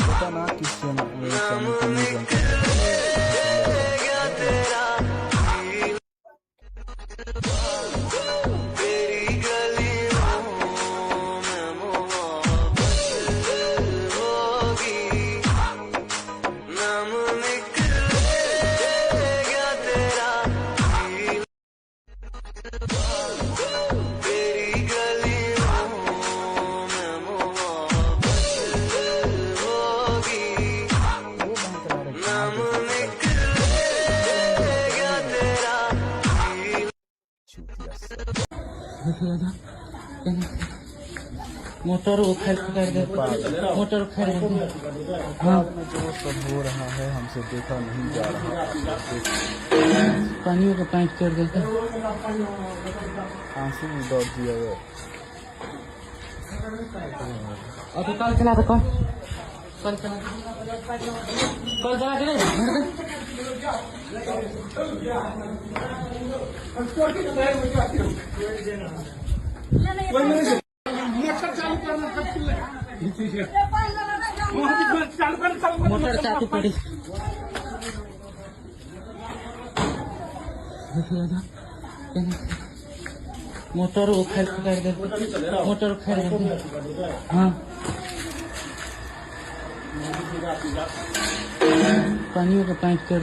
पता ना किस चैनल पे न्यूज एंकर है, पहले बहुत वो बैंक चला रहे गांव जैसा शक्ल चूतिया सब मोटर उखाड़ कर दे, नेपाल मोटर उखाड़ दे। हाँ, नेपाल में जो सब हो रहा है हमसे देखा नहीं जा रहा, आप लोग देख सकते हैं। पानियों का पाइप कर देते। आंसू में दौड़ दिया है। और तो कल चला, तो कल चला, कल चला के नहीं मोटर चालू पड़ी। मोटर उखाड़ कर दे, मोटर उखाड़ दे। हाँ, पानियों का पाइप कर।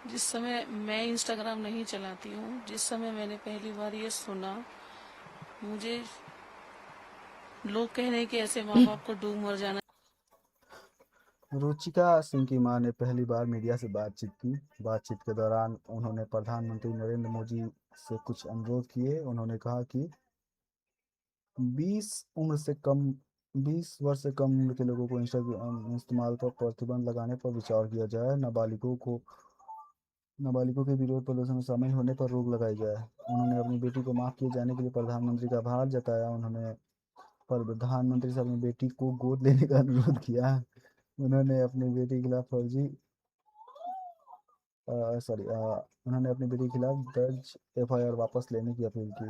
जिस समय मैं इंस्टाग्राम नहीं चलाती हूँ, जिस समय मैंने पहली बार ये सुना, मुझे लोग कह रहे हैं कि ऐसे माँ बाप को डूब मर जाना। रुचिका सिंह की मां ने पहली बार मीडिया से बातचीत की। बातचीत के दौरान उन्होंने प्रधानमंत्री नरेंद्र मोदी से कुछ अनुरोध किए। उन्होंने कहा कि 20 उम्र से कम 20 वर्ष से कम उम्र के लोगों को इंस्टाग्राम इस्तेमाल पर प्रतिबंध लगाने पर विचार किया जाए। नाबालिगों के विरोध प्रदर्शन में शामिल होने पर रोक लगाई जाए। उन्होंने अपनी बेटी को माफ किए जाने के लिए प्रधानमंत्री का आभार जताया। उन्होंने प्रधानमंत्री से अपनी बेटी को गोद लेने का अनुरोध किया। उन्होंने अपनी बेटी के खिलाफ फर्जी सॉरी उन्होंने अपनी बेटी के खिलाफ दर्ज एफआईआर वापस लेने की अपील की।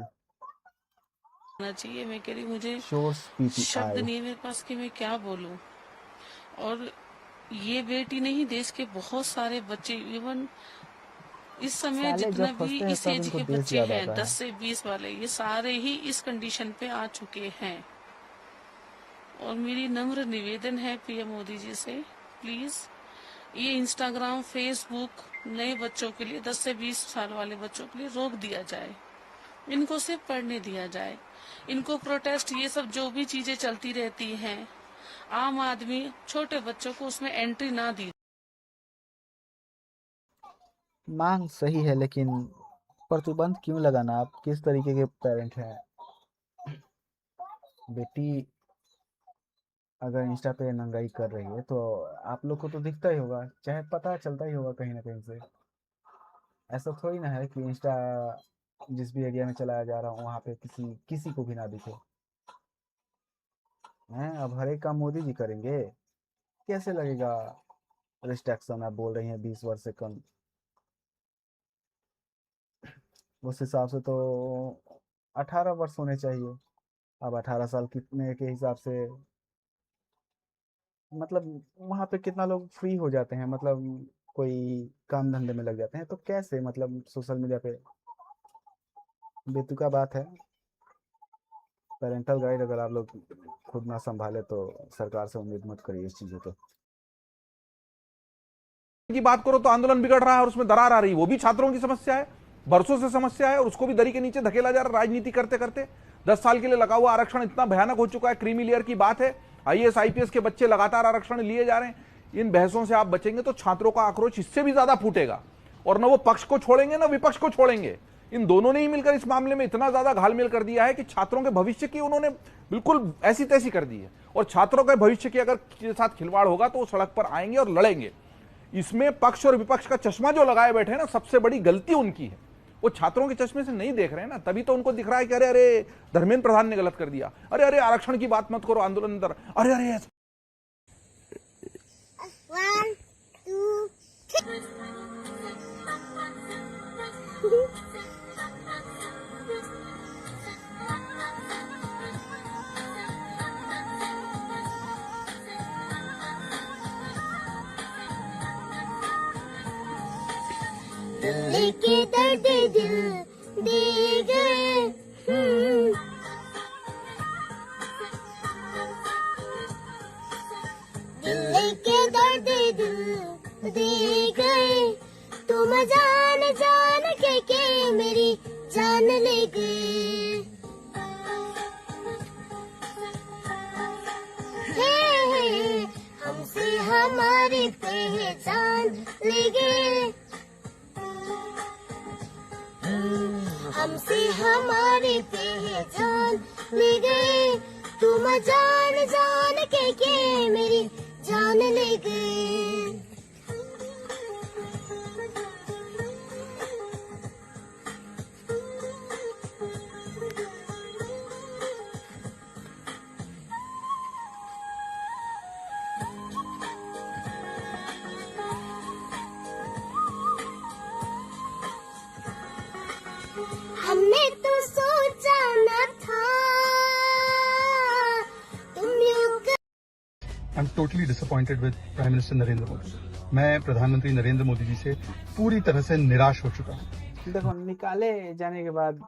चाहिए। मैं कह रही, मुझे शोर्स शब्द पीटीआई नहीं है मेरे पास कि मैं क्या बोलूं। और ये बेटी नहीं, देश के बहुत सारे बच्चे, इवन इस समय साले जितना जब भी फंसते हैं इस तब एज इनको के देश बच्चे याद हैं, आता 10 है। से 20 वाले, ये सारे ही इस कंडीशन पे आ चुके हैं। और मेरी नम्र निवेदन है पीएम मोदी जी से, प्लीज ये इंस्टाग्राम, फेसबुक नए बच्चों के लिए, 10 से 20 साल वाले बच्चों के लिए रोक दिया जाए। इनको सिर्फ पढ़ने दिया जाए। इनको प्रोटेस्ट, ये सब जो भी चीजें चलती रहती हैं, आम आदमी, छोटे बच्चों को उसमें एंट्री ना दी। मांग सही है, लेकिन प्रतिबंध क्यों लगाना? आप किस तरीके के पेरेंट हैं? बेटी अगर इंस्टा पे नंगाई कर रही है तो आप लोग को तो दिखता ही होगा, चाहे पता चलता ही होगा कहीं ना कहीं से। ऐसा थोड़ी ना है कि इंस्टा जिस भी एरिया में चलाया जा रहा हो वहाँ पे किसी किसी को भी ना दिखे। हैं, अब हर एक काम मोदी जी करेंगे? कैसे लगेगा? रिस्ट्रिक्शन आप बोल रही हैं 20 वर्ष से कम, उस हिसाब से तो 18 वर्ष होने चाहिए। अब 18 साल कितने के हिसाब से, मतलब वहाँ पे कितना लोग फ्री हो जाते हैं, मतलब कोई काम धंधे में लग जाते हैं, तो कैसे मतलब सोशल मीडिया पे? बेतुका बात है। पेरेंटल गाइड अगर आप लोग खुद ना संभाले तो सरकार से उम्मीद मत करिए इस चीज़ों को। की बात करो तो आंदोलन बिगड़ रहा है और उसमें दरार आ रही है, वो भी छात्रों की समस्या है, बरसों से समस्या है और उसको भी दरी के नीचे धकेला जा रहा है राजनीति करते करते। 10 साल के लिए लगा हुआ आरक्षण इतना भयानक हो चुका है, क्रीमी लेयर की बात है। आईएएस आईपीएस के बच्चे लगातार आरक्षण लिए जा रहे हैं। इन बहसों से आप बचेंगे तो छात्रों का आक्रोश इससे भी ज्यादा फूटेगा और न वो पक्ष को छोड़ेंगे न विपक्ष को छोड़ेंगे। इन दोनों ने ही मिलकर इस मामले में इतना ज्यादा घालमेल कर दिया है कि छात्रों के भविष्य की उन्होंने बिल्कुल ऐसी तैसी कर दी है और छात्रों के भविष्य की अगर के साथ खिलवाड़ होगा तो वो सड़क पर आएंगे और लड़ेंगे। इसमें पक्ष और विपक्ष का चश्मा जो लगाए बैठे हैं ना, सबसे बड़ी गलती उनकी है। वो छात्रों के चश्मे से नहीं देख रहे हैं ना, तभी तो उनको दिख रहा है कि अरे अरे धर्मेंद्र प्रधान ने गलत कर दिया, अरे अरे आरक्षण की बात मत करो आंदोलन अंदर, अरे अरे। 1 2 दिल के दर्द दिल दे गए दिल के दर्द दिल दे गए तुम जान जान के मेरी जान ले गए हमसे हमारी पहचान ले गए हमसे हमारी पहचान ले गए तुम जान जान के मेरी जान ले गए हमने तो सोचा न था तुम यूं I'm totally disappointed with Prime Minister Narendra Modi. मैं प्रधानमंत्री नरेंद्र मोदी जी से पूरी तरह से निराश हो चुका हूँ। देखो, निकाले जाने के बाद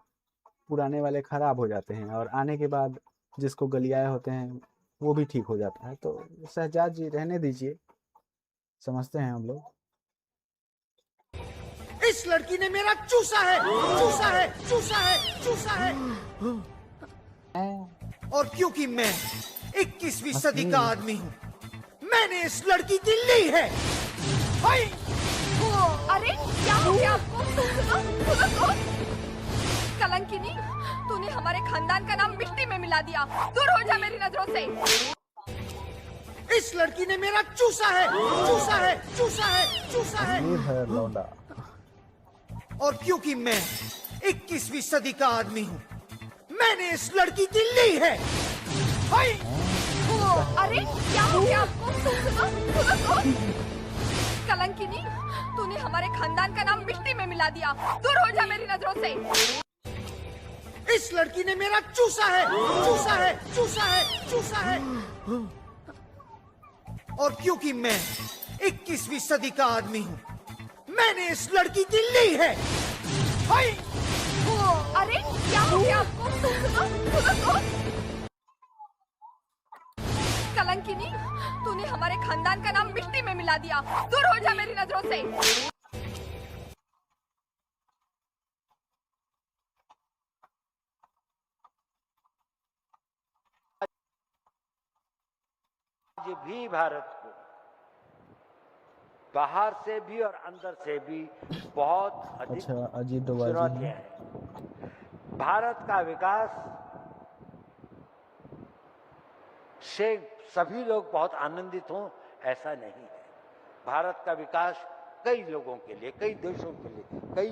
पुराने वाले खराब हो जाते हैं और आने के बाद जिसको गलियाए होते हैं वो भी ठीक हो जाता है। तो शहजाद जी रहने दीजिए, समझते हैं हम लोग। इस लड़की ने मेरा चूसा है चूसा है चूसा है चूसा है और क्योंकि मैं 21वीं सदी का आदमी हूँ मैंने इस लड़की की ली है। हाय! अरे क्या हो गया आपको? सुनो कलंकिनी, तूने हमारे खानदान का नाम मिट्टी में मिला दिया। दूर हो जा मेरी नजरों से। इस लड़की ने मेरा चूसा है चूसा है चूसा है चूसा है लौंडा। और क्योंकि मैं 21वीं सदी का आदमी हूँ मैंने इस लड़की की ली है। हाय! अरे क्या हो गया आपको? सुनो कलंकिनी, तूने हमारे खानदान का नाम मिट्टी में मिला दिया। दूर हो जा मेरी नजरों से। इस लड़की ने मेरा चूसा है चूसा है चूसा है चूसा है और क्योंकि मैं 21वीं सदी का आदमी हूँ मैंने इस लड़की की ली है। हाय! अरे क्या हो गया आपको? सुनो कलंकिनी, तूने हमारे खानदान का नाम मिट्टी में मिला दिया। दूर हो जा मेरी नजरों से। आज भी भारत को बाहर से भी और अंदर से भी बहुत अधिक अजीत चुनौतियां हैं। भारत का विकास से सभी लोग बहुत आनंदित हों ऐसा नहीं है। भारत का विकास कई लोगों के लिए, कई देशों के लिए, कई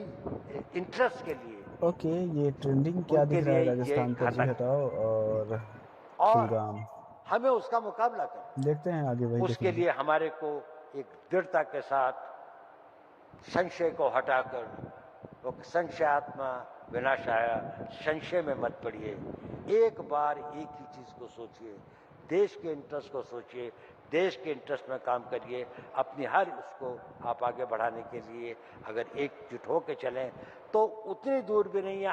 इंटरेस्ट के लिए। ओके, ये ट्रेंडिंग क्या दिख रहा है राजस्थान पर? जी हटाओ और श्रीराम, हमें उसका मुकाबला करना। देखते हैं आगे वही। उसके लिए हमारे को एक दृढ़ता के साथ संशय को हटाकर, वो संशयात्मा विनाशाय, संशय में मत पड़िए। एक बार एक ही चीज को सोचिए, देश के इंटरेस्ट को सोचिए, देश के इंटरेस्ट में काम करिए। अपनी हर उसको आप आगे बढ़ाने के लिए अगर एकजुट होकर चलें तो उतनी दूर भी नहीं है।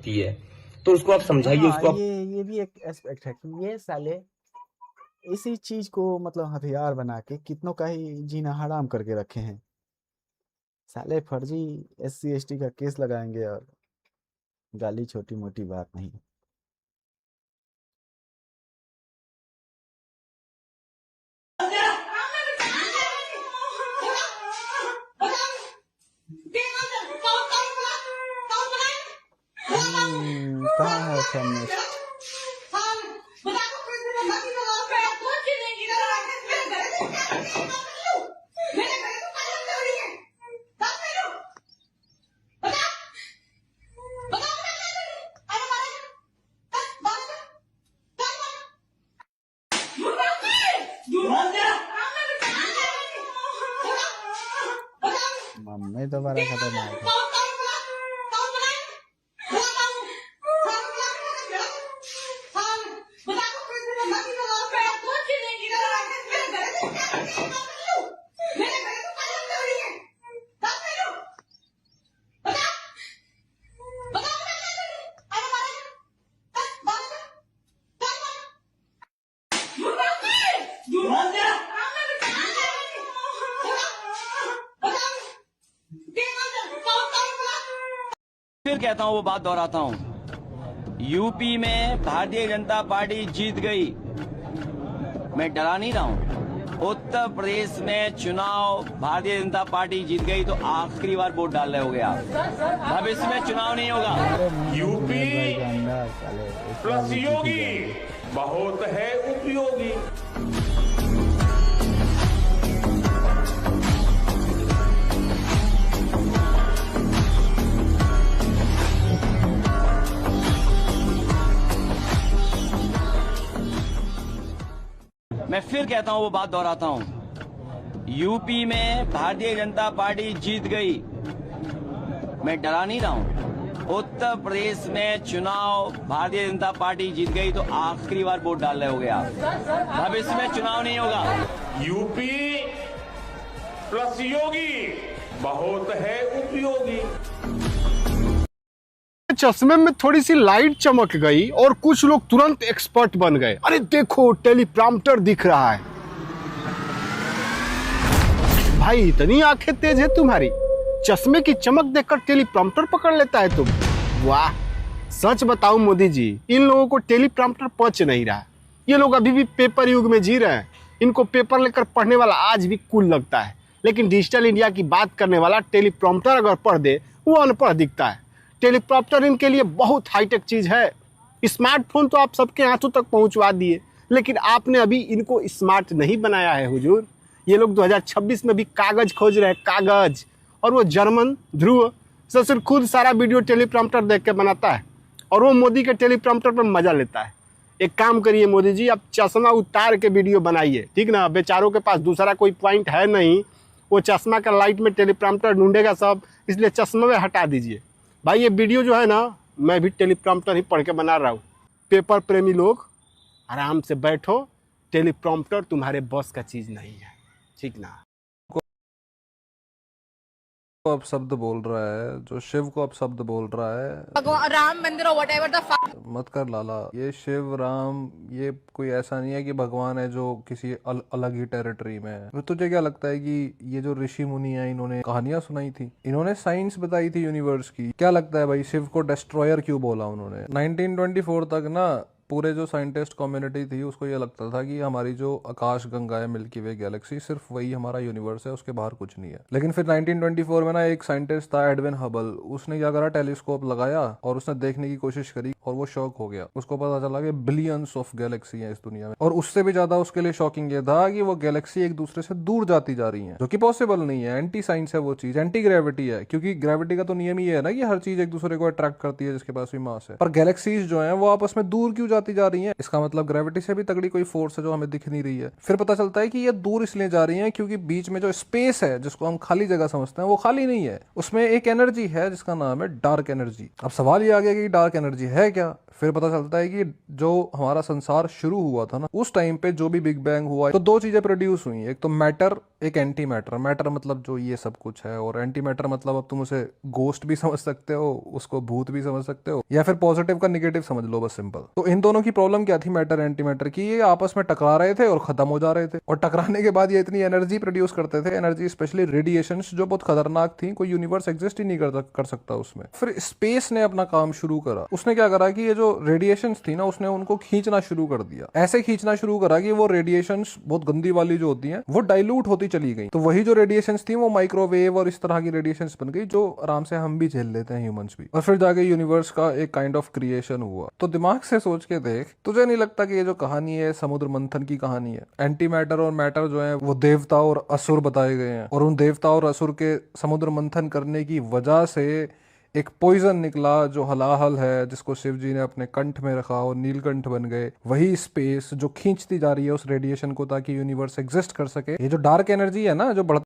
है तो उसको आप समझाइए, उसको आप ये ये भी एक एस्पेक्ट है कि ये साले इसी चीज को मतलब हथियार बना के कितनों का ही जीना हराम करके रखे हैं। साले फर्जी SC ST का केस लगाएंगे और गाली छोटी मोटी बात नहीं। कहाँ है फेमिनिस्ट? मम्मी तो बड़ा खतरनाक है। फिर कहता हूं, वो बात दोहराता हूं, यूपी में भारतीय जनता पार्टी जीत गई। मैं डरा नहीं रहा हूं। उत्तर प्रदेश में चुनाव भारतीय जनता पार्टी जीत गई तो आखिरी बार वोट डाल रहे हो गया। भविष्य में चुनाव नहीं होगा। यूपी प्लस योगी बहुत है उपयोगी। मैं फिर कहता हूं, वो बात दोहराता हूं, यूपी में भारतीय जनता पार्टी जीत गई। मैं डरा नहीं रहा हूं। उत्तर प्रदेश में चुनाव भारतीय जनता पार्टी जीत गई तो आखिरी बार वोट डाल रहे हो गया। भविष्य में चुनाव नहीं होगा। यूपी प्लस योगी बहुत है उपयोगी। चश्मे में थोड़ी सी लाइट चमक गई और कुछ लोग तुरंत एक्सपर्ट बन गए। अरे देखो टेलीप्रॉम्प्टर दिख रहा है। भाई इतनी आंखें तेज है तुम्हारी, चश्मे की चमक देखकर टेलीप्रॉम्प्टर पकड़ लेता है तुम। वाह, सच बताओ मोदी जी, इन लोगों को टेलीप्रॉम्प्टर पच नहीं रहा। ये लोग अभी भी पेपर युग में जी रहे हैं। इनको पेपर लेकर पढ़ने वाला आज भी कूल लगता है, लेकिन डिजिटल इंडिया की बात करने वाला टेलीप्रॉम्प्टर अगर पढ़ दे वो अनपढ़ दिखता है। टेलीप्रॉम्प्टर इनके लिए बहुत हाईटेक चीज है। स्मार्टफोन तो आप सबके हाथों तक पहुंचवा दिए, लेकिन आपने अभी इनको स्मार्ट नहीं बनाया है हुजूर। ये लोग 2026 में भी कागज खोज रहे हैं, कागज। और वो जर्मन ध्रुव ससुर खुद सारा वीडियो टेलीप्रॉम्प्टर देख के बनाता है और वो मोदी के टेलीप्रॉम्प्टर पर मजा लेता है। एक काम करिए मोदी जी, आप चश्मा उतार के वीडियो बनाइए, ठीक ना। बेचारों के पास दूसरा कोई पॉइंट है नहीं, वो चश्मा का लाइट में टेलीप्रॉम्प्टर ढूंढेगा सब, इसलिए चश्मा में हटा दीजिए। भाई ये वीडियो जो है ना, मैं भी टेलीप्रॉम्प्टर ही पढ़ के बना रहा हूँ। पेपर प्रेमी लोग आराम से बैठो, टेलीप्रॉम्प्टर तुम्हारे बस का चीज नहीं है, ठीक ना। को अब शब्द बोल रहा है, जो शिव को अब शब्द बोल रहा है, भगवान राम मंदिर और व्हाटएवर द मत कर लाला। ये शिव राम ये कोई ऐसा नहीं है कि भगवान है जो किसी अलग ही टेरिटरी में है। तो तुझे क्या लगता है कि ये जो ऋषि मुनि है इन्होंने कहानियां सुनाई थी, इन्होंने साइंस बताई थी यूनिवर्स की? क्या लगता है भाई शिव को डिस्ट्रॉयर क्यों बोला उन्होंने? 1924 तक ना पूरे जो साइंटिस्ट कम्युनिटी थी उसको ये लगता था कि हमारी जो आकाश गंगा है, मिल्की वे गैलेक्सी, सिर्फ वही हमारा यूनिवर्स है, उसके बाहर कुछ नहीं है। लेकिन फिर 1924 में ना एक साइंटिस्ट था एडविन हबल, उसने क्या करा, टेलीस्कोप लगाया और उसने देखने की कोशिश करी और वो शॉक हो गया। उसको पता चला कि बिलियंस ऑफ गैलेक्सी है इस दुनिया में। और उससे भी ज्यादा उसके लिए शॉकिंग ये था कि वो गैलेक्सी एक दूसरे से दूर जाती जा रही है, जो कि पॉसिबल नहीं है। एंटी साइंस है वो चीज, एंटी ग्रेविटी है, क्योंकि ग्रेविटी का तो नियम ही है ना कि हर चीज एक दूसरे को अट्रैक्ट करती है जिसके पास भी मास है। पर गैलेक्सीज जो है वो आपस में दूर क्यों जाती जा रही है? इसका मतलब ग्रेविटी से भी तगड़ी कोई फोर्स है जो हमें दिख नहीं रही है। फिर पता चलता है कि ये दूर इसलिए जा रही है क्योंकि बीच में जो स्पेस है, जिसको हम खाली जगह समझते हैं, वो खाली नहीं है। उसमें एक एनर्जी है जिसका नाम है डार्क एनर्जी। अब सवाल ये आ गया कि डार्क एनर्जी है क्या? फिर पता चलता है कि जो हमारा संसार शुरू हुआ था ना, उस टाइम पे जो भी बिग बैंग हुआ तो दो चीजें प्रोड्यूस हुई, एक तो मैटर, एक एंटी मैटर। मैटर मतलब जो ये सब कुछ है, और एंटी मैटर मतलब अब तुम उसे गोस्ट भी समझ सकते हो, उसको भूत भी समझ सकते हो, या फिर पॉजिटिव का निगेटिव समझ लो, बस सिंपल। तो इन दोनों की प्रॉब्लम क्या थी मैटर एंटी मैटर की? ये आपस में टकरा रहे थे और खत्म हो जा रहे थे, और टकराने के बाद ये इतनी एनर्जी प्रोड्यूस करते थे, एनर्जी स्पेशली रेडिएशंस जो बहुत खतरनाक थी, कोई यूनिवर्स एग्जिस्ट ही नहीं कर सकता उसमें। फिर स्पेस ने अपना काम शुरू करा। उसने क्या करा कि ये जो रेडिएशंस थी ना, उसने उनको खींचना शुरू कर दिया। ऐसे खींचना शुरू करा कि वो रेडिएशंस बहुत गंदी वाली जो होती हैं वो डाइल्यूट होती चली गई। तो वही जो रेडिएशंस थी वो माइक्रोवेव और इस तरह की रेडिएशंस बन गई जो आराम से हम भी झेल लेते हैं, ह्यूमंस भी। और फिर जाके यूनिवर्स का एक काइंड ऑफ क्रिएशन हुआ। तो दिमाग से सोच के देख, तुझे नहीं लगता कि ये जो कहानी है समुद्र मंथन की कहानी है? एंटी मैटर और मैटर जो है वो देवता और असुर बताए गए हैं, और उन देवता और असुर के समुद्र मंथन करने की वजह से एक पॉइजन निकला जो हलाहल है, जिसको शिव जी ने अपने कंठ में रखा और नीलकंठ बन गए। वही स्पेस जो खींचती जा रही है उस रेडिएशन को ताकि यूनिवर्स एग्जिस्ट कर सके। ये जो डार्क एनर्जी है ना, जो बढ़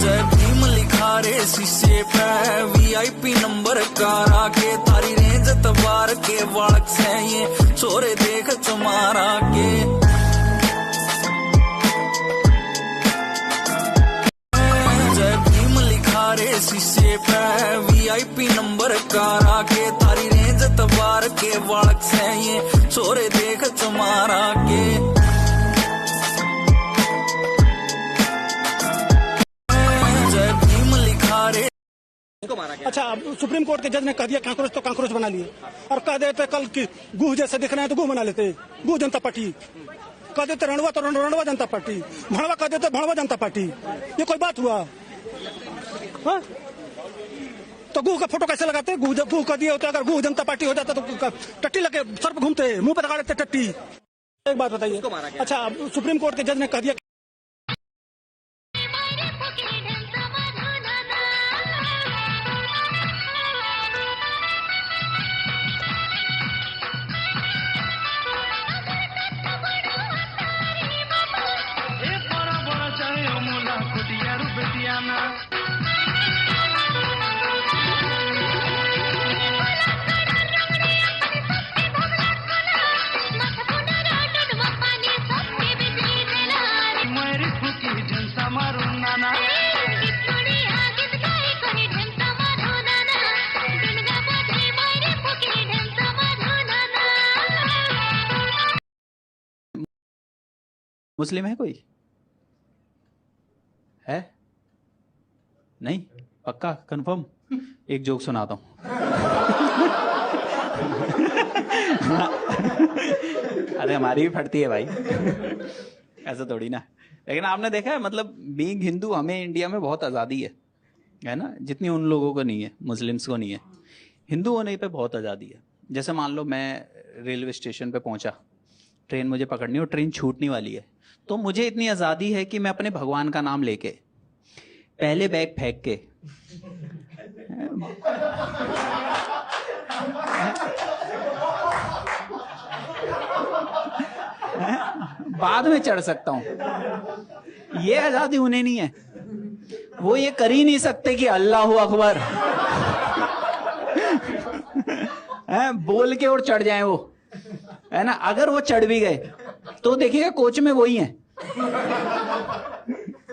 जय भीम लिखा रे शीशे पे, वीआईपी नंबर कारा के, तारी रेंज तबार के वाड़क से ये छोरे देख चमारा के। जय भीम लिखा रे शीशे पे, वीआईपी नंबर कारा के, तारी रेंज तबार के वाड़क से ये छोरे देख चमारा के। अच्छा, सुप्रीम कोर्ट के जज ने कह दिया कांक्रोच तो कांक्रोच बना लिए, और कह देते कल की गुह जैसे दिख रहे हैं तो गुह बना लेते, गुह जनता पार्टी। कह देते रणवा तो रणवा जनता पार्टी, भणवा कह देते भणवा जनता पार्टी। ये कोई बात हुआ? हा? तो गुह का फोटो कैसे लगाते? गुह कह दिए होते, अगर गुह जनता पार्टी हो जाता तो टट्टी लगे सर पे घूमते, मुंह पे लगा लेते टट्टी। एक बात बताइए, अच्छा सुप्रीम कोर्ट के जज ने कह दिया मुस्लिम है कोई? है? नहीं? पक्का कंफर्म? एक जोक सुनाता हूँ। अरे हमारी भी फटती है भाई, ऐसा थोड़ी ना। लेकिन आपने देखा है, मतलब बीइंग हिंदू हमें इंडिया में बहुत आज़ादी है ना, जितनी उन लोगों को नहीं है, मुस्लिम्स को नहीं है। हिंदू होने पे बहुत आज़ादी है। जैसे मान लो मैं रेलवे स्टेशन पे पहुंचा, ट्रेन मुझे पकड़नी हो, ट्रेन छूटने वाली है, तो मुझे इतनी आज़ादी है कि मैं अपने भगवान का नाम लेके पहले बैग फेंक के बाद में चढ़ सकता हूं। ये आज़ादी उन्हें नहीं है, वो ये कर ही नहीं सकते कि अल्लाह अकबर बोल के और चढ़ जाए वो, है ना। अगर वो चढ़ भी गए तो देखिएगा कोच में वही है,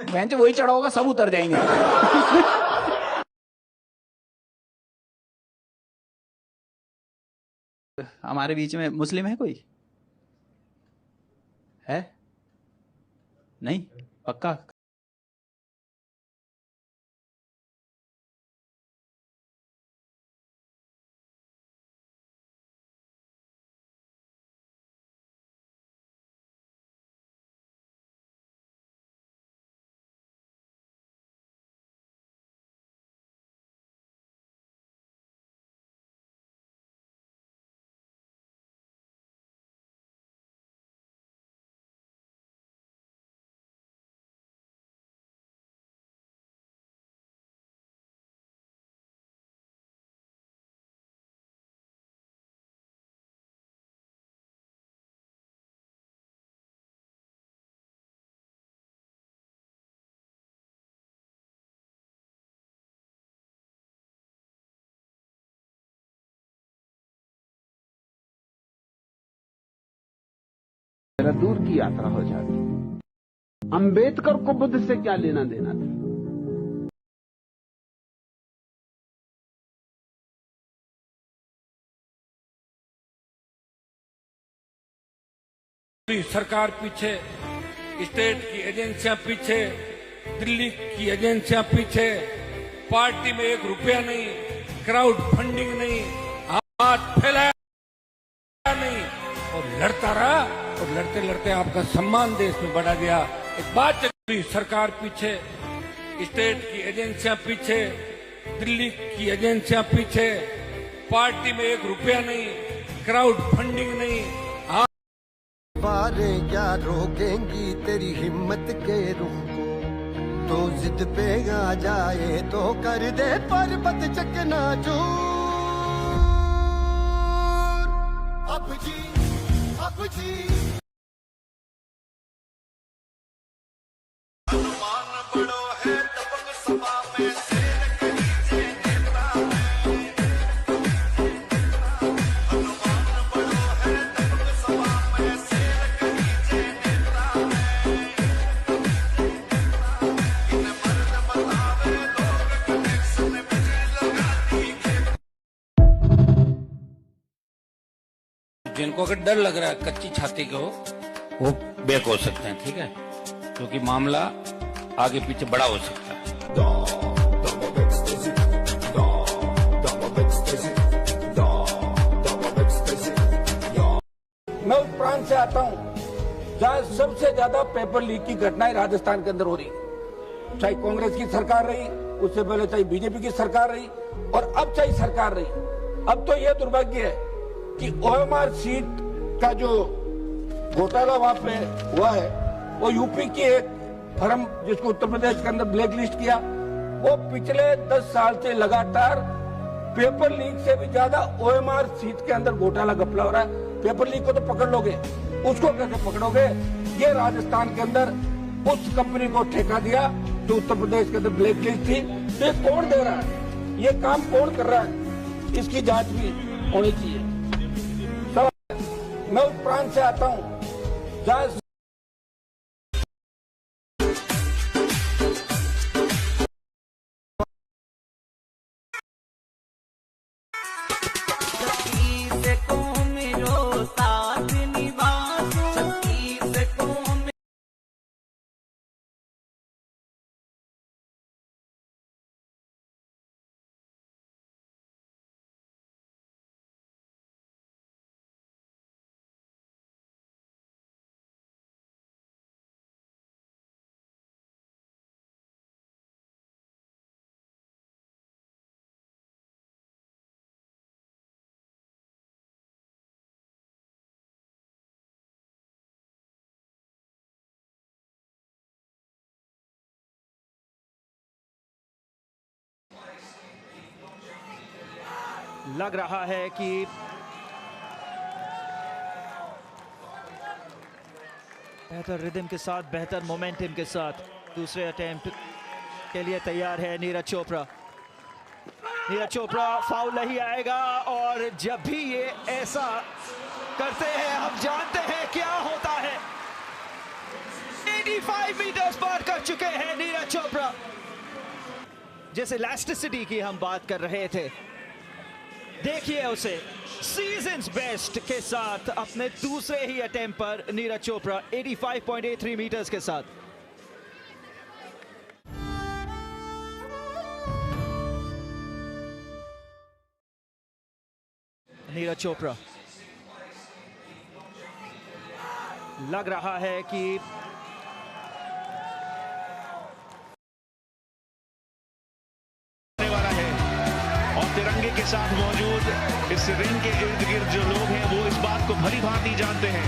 बेंच वही चढ़ा होगा, सब उतर जाएंगे। हमारे बीच में मुस्लिम है कोई? है? नहीं? पक्का? मेरा दूर की यात्रा हो जाती। अंबेडकर को बुद्ध से क्या लेना देना था? सरकार पीछे, स्टेट की एजेंसियां पीछे, दिल्ली की एजेंसियां पीछे, पार्टी में एक रुपया नहीं, क्राउड फंडिंग नहीं, हाथ फैलाया नहीं और लड़ता रहा और लड़ते लड़ते आपका सम्मान देश में बढ़ा गया। एक बात चली, सरकार पीछे, स्टेट की एजेंसियां पीछे, दिल्ली की एजेंसियां पीछे, पार्टी में एक रुपया नहीं, क्राउड फंडिंग नहीं, बारे क्या रोकेंगी तेरी हिम्मत के रुख को, तो जिद पे आ जाए तो कर दे पर्वत चकना चूर। अब जी अनुमान बड़ो है तब सभा में शेर के नीचे नेता है। अनुमान बड़ो है तब सभा में शेर के नीचे नेता है। इन मर्द बतावे लोग कनेक्शन बिजली लगाती खेत। जिनको अगर डर लग रहा है कच्ची छाती को, वो बेक हो सकते हैं, ठीक है, क्योंकि मामला आगे पीछे बड़ा हो सकता है। मैं उस प्रांत से आता हूँ जहाँ सबसे ज्यादा पेपर लीक की घटनाएं राजस्थान के अंदर हो रही, चाहे कांग्रेस की सरकार रही, उससे पहले चाहे बीजेपी की सरकार रही और अब चाहे सरकार रही। अब तो यह दुर्भाग्य है कि ओएमआर सीट का जो घोटाला वहां पे हुआ है, वो यूपी की एक फर्म जिसको उत्तर प्रदेश के अंदर ब्लैक लिस्ट किया, वो पिछले 10 साल से लगातार पेपर लीक से भी ज्यादा ओएमआर सीट के अंदर घोटाला घपला हो रहा है। पेपर लीक को तो पकड़ लोगे, उसको कैसे पकड़ोगे? ये राजस्थान के अंदर उस कंपनी को ठेका दिया जो उत्तर प्रदेश के अंदर ब्लैक लिस्ट थी। तो ये कौन दे रहा है, ये काम कौन कर रहा है, इसकी जांच भी होनी चाहिए। मैं उस प्रांत से आता हूँ जहाँ लग रहा है कि बेहतर रिदम के साथ, बेहतर मोमेंटम के साथ दूसरे अटेम्प्ट के लिए तैयार है नीरज चोपड़ा। नीरज चोपड़ा फाउल नहीं आएगा और जब भी ये ऐसा करते हैं हम जानते हैं क्या होता है। 85 मीटर्स पार कर चुके हैं नीरज चोपड़ा। जैसे इलास्टिसिटी की हम बात कर रहे थे, देखिए उसे सीजन्स बेस्ट के साथ अपने दूसरे ही अटेम्प्ट पर नीरज चोपड़ा 85.83 मीटर्स के साथ। नीरज चोपड़ा लग रहा है कि तिरंगे के साथ मौजूद इस रिंग के इर्द गिर्द जो लोग हैं वो इस बात को भली भांति जानते हैं।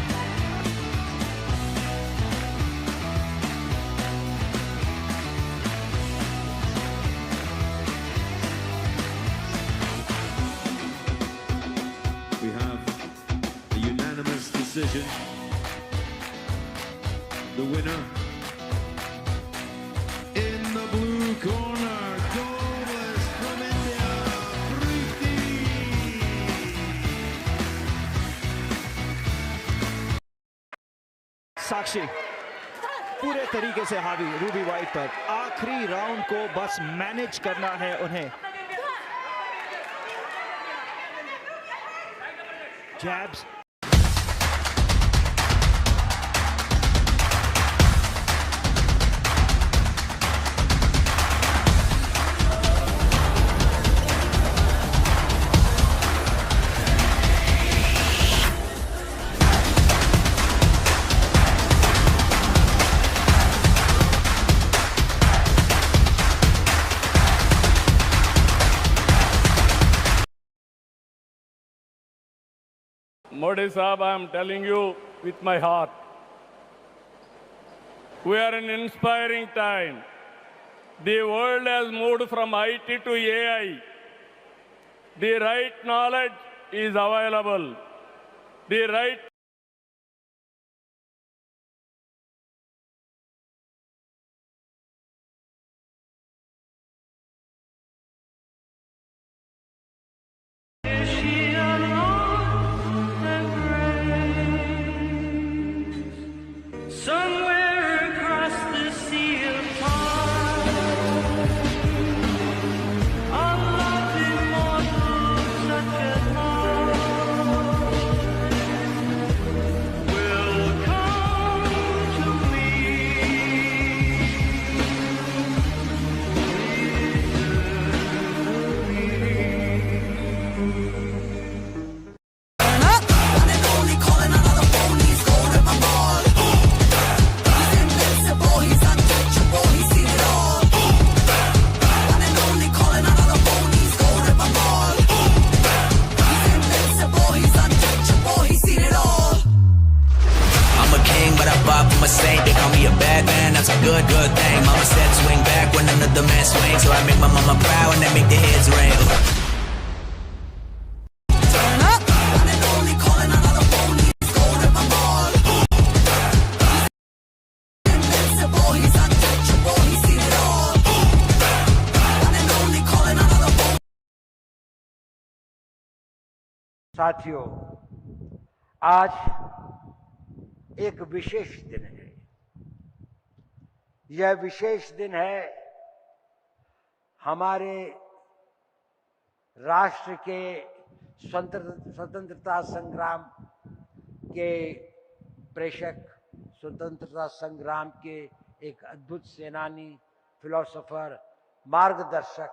We have a unanimous decision. The winner साक्षी पूरे तरीके से हावी रूबी वाइट पर। आखिरी राउंड को बस मैनेज करना है उन्हें। Jabs, Modi Sahab, I am telling you with my heart, we are in an inspiring time. The world has moved from IT to AI. The right knowledge is available. The right Somewhere across the sea of time, I'm not immortal, such a thought will come to me. Turn up, one and only, calling out all the phonies, going at my ball. He's untouchable, he's seen it all. One and only, calling out all the phonies, going at my ball. He's invincible, he's untouchable, he's seen it all. I'm a king, but I pop from a saint. They call me a bad man, that's a good, good thing. Mama said swing back when another man swings, so I make my mama proud and I make the heads ring. Turn up, one and only, calling out all the phonies, going at my ball. He's untouchable, he's seen it all. One and only, calling out all the phone. साथियों, आज एक विशेष दिन है। यह विशेष दिन है हमारे राष्ट्र के स्वतंत्रता संग्राम के प्रेषक, स्वतंत्रता संग्राम के एक अद्भुत सेनानी, फिलोसोफर, मार्गदर्शक,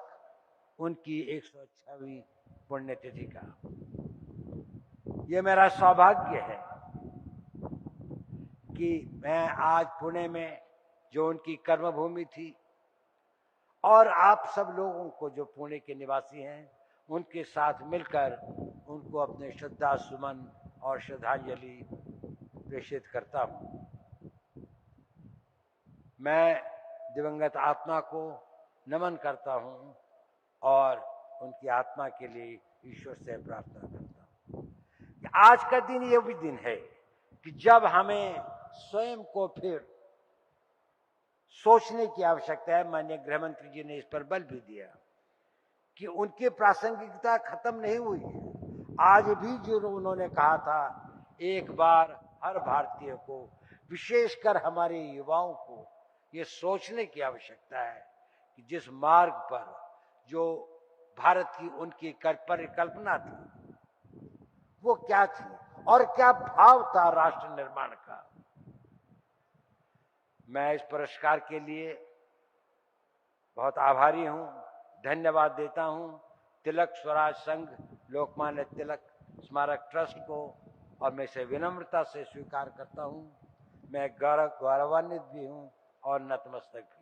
उनकी 106वीं पुण्यतिथि का। ये मेरा सौभाग्य है कि मैं आज पुणे में, जो उनकी कर्मभूमि थी, और आप सब लोगों को जो पुणे के निवासी हैं, उनके साथ मिलकर उनको अपने श्रद्धा सुमन और श्रद्धांजलि प्रेषित करता हूं। मैं दिवंगत आत्मा को नमन करता हूं और उनकी आत्मा के लिए ईश्वर से प्रार्थना करता हूं। आज का दिन ये भी दिन है कि जब हमें स्वयं को फिर सोचने की आवश्यकता है। माननीय गृह मंत्री जी ने इस पर बल भी दिया कि उनकी प्रासंगिकता खत्म नहीं हुई है। आज भी जो उन्होंने कहा था, एक बार हर भारतीय को, विशेषकर हमारे युवाओं को, ये सोचने की आवश्यकता है कि जिस मार्ग पर जो भारत की उनकी परिकल्पना थी, वो क्या थी और क्या भाव था राष्ट्र निर्माण का। मैं इस पुरस्कार के लिए बहुत आभारी हूं, धन्यवाद देता हूं तिलक स्वराज संघ, लोकमान्य तिलक स्मारक ट्रस्ट को, और मैं इसे विनम्रता से स्वीकार करता हूं। मैं गौरवान्वित भी हूं और नतमस्तक भी।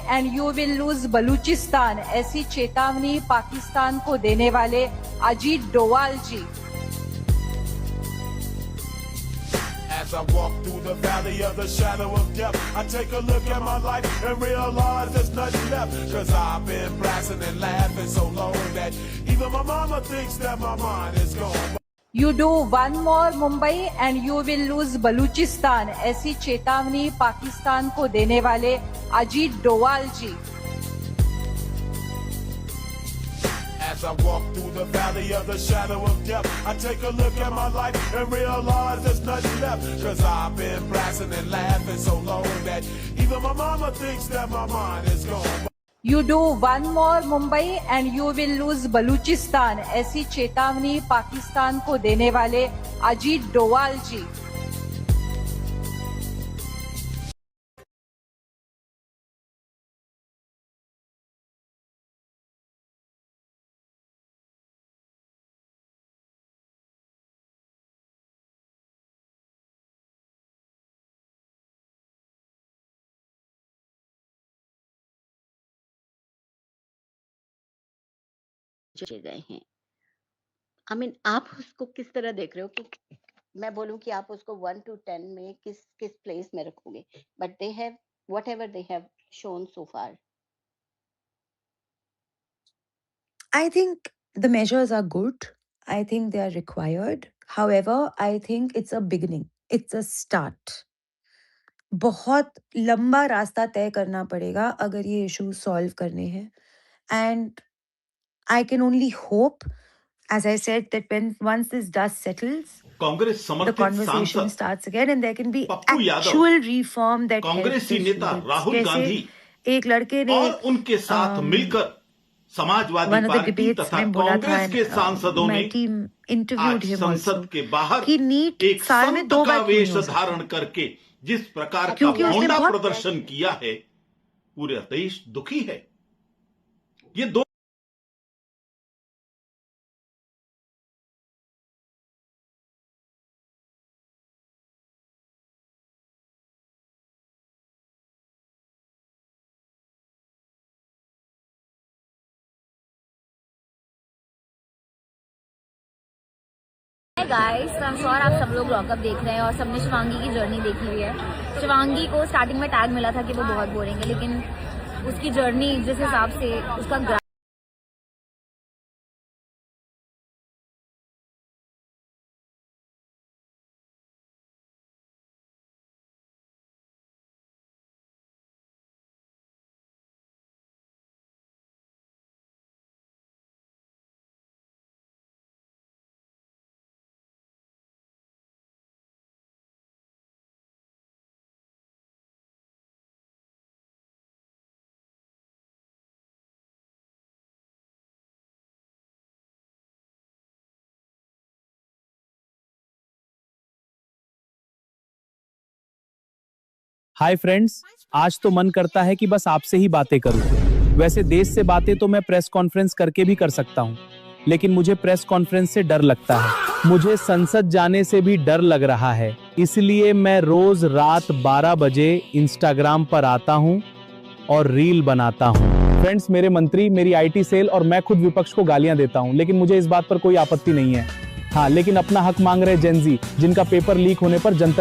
And you will lose Balochistan, ऐसी चेतावनी पाकिस्तान को देने वाले अजीत डोवाल जी। As I walk through the valley of the shadow of death, I take a look at my life and realize there's nothing left. Cause I've been blasting and laughing so long that even my mama thinks that my mind is gone. You do one more Mumbai and you will lose Baluchistan, ऐसी चेतावनी पाकिस्तान को देने वाले अजीत डोवाल जी। As I walk through the valley of the shadow of death, I take a look at my life and realize there's nothing left. Cause I've been blasting and laughing so long that even my mama thinks that my mind is gone. You do one more Mumbai and you will lose Baluchistan, ऐसी चेतावनी पाकिस्तान को देने वाले अजीत डोवाल जी। गए हैं। I mean, आप उसको किस तरह देख रहे हो कि मैं बोलूं कि आप उसको 1 to 10 में किस प्लेस में रखोगे, but they have whatever they have shown so far. I think the measures are good. I think they are required. However, I think it's a beginning. It's a start. बहुत लंबा रास्ता तय करना पड़ेगा अगर ये इशू सॉल्व करने हैं। And I can only hope, as I said, that once this dust settles, Congress the समर्थित conversation सांसद starts again and there can be Pappu Yadav, actual reform that helps कांग्रेसी the नेता students. राहुल जैसे गांधी एक लड़के ने और उनके साथ मिलकर Samajwadi one of the party debates तथा में बोला था, कांग्रेस के सांसदों my ने team interviewed आज him संसद also, के बाहर कि नीट एक साल में संत 2 का बार क्यों नहीं वेश हो सकता? धारण करके जिस प्रकार का क्योंकि उसने होंडा बहुत प्रदर्शन किया है, पूरा देश दुखी है। ये दो गाइस, आई एम श्योर आप सब लोग लॉकअप देख रहे हैं और सबने शिवांगी की जर्नी देखी हुई है। शिवांगी को स्टार्टिंग में टैग मिला था कि वो बहुत बोरिंग है, लेकिन उसकी जर्नी जिस हिसाब से उसका हाय फ्रेंड्स, आज तो मन करता है कि बस आपसे ही बातें करूं। वैसे देश से बातें तो मैं प्रेस कॉन्फ्रेंस करके भी कर सकता हूं, लेकिन मुझे प्रेस कॉन्फ्रेंस से डर लगता है। मुझे संसद जाने से भी डर लग रहा है, इसलिए मैं रोज रात 12 बजे इंस्टाग्राम पर आता हूं और रील बनाता हूं। फ्रेंड्स, मेरे मंत्री, मेरी आईटी सेल और मैं खुद विपक्ष को गालियां देता हूं, लेकिन मुझे इस बात पर कोई आपत्ति नहीं है। हाँ, लेकिन अपना हक मांग रहे जेनजी, जिनका पेपर लीक होने पर जनता